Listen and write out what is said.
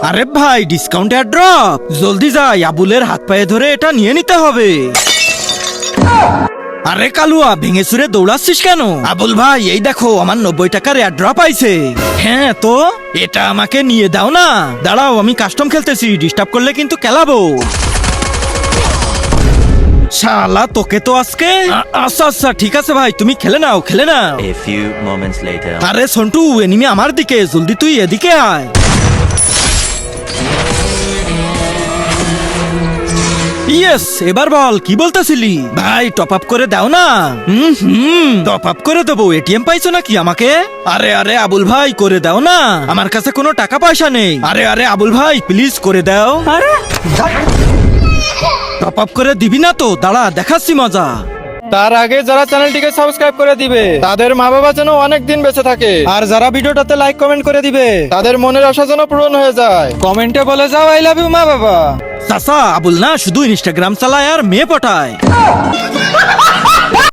আরে ভাই discount drop, জলদি যাই, আবুলের হাত পায়ে ধরে এটা নিয়ে নিতে হবে। আরে কালুয়া, ভেঙে চুরে দৌড়াচ্ছিস কেন? আবুল ভাই এই দেখো আমার 90 টাকার এয়ারড্রপ আইছে। হ্যাঁ তো এটা আমাকে নিয়ে দাও না। দাঁড়াও আমি কাস্টম খেলতেছি, ডিস্টার্ব করলে কিন্তু কেলাবো। শালা তোকে তো আজকে। আচ্ছা আচ্ছা ঠিক আছে ভাই, তুমি খেলে নাও খেলে নাও। A few moments later. আরে সন্টু, এনিমি আমার দিকে, জলদি তুই এদিকে আয়। ইয়েস, এবার বল কি বলতেছিলি? ভাই টপ আপ করে দাও না। টপ আপ করে দেবো। এটিএম পাইছো নাকি আমাকে? আরে আরে আবুল ভাই করে দাও না, আমার কাছে কোনো টাকা পয়সা নেই। আরে আরে আবুল ভাই প্লিজ করে দাও। আরে টপ আপ করে দিবি না তো? দাঁড়া দেখাচ্ছি মজা। তার আগে যারা চ্যানেলটিকে সাবস্ক্রাইব করে দিবে তাদের মা বাবা যেন অনেক দিন বেঁচে থাকে, আর যারা ভিডিওটাতে লাইক কমেন্ট করে দিবে তাদের মনের আশা যেন পূরণ হয়ে যায়। কমেন্টে বলে যাও আই লাভ ইউ মা বাবা। চাচা, আবুল না শুধু ইনস্টাগ্রাম চালায় আর মেয়ে পটায়।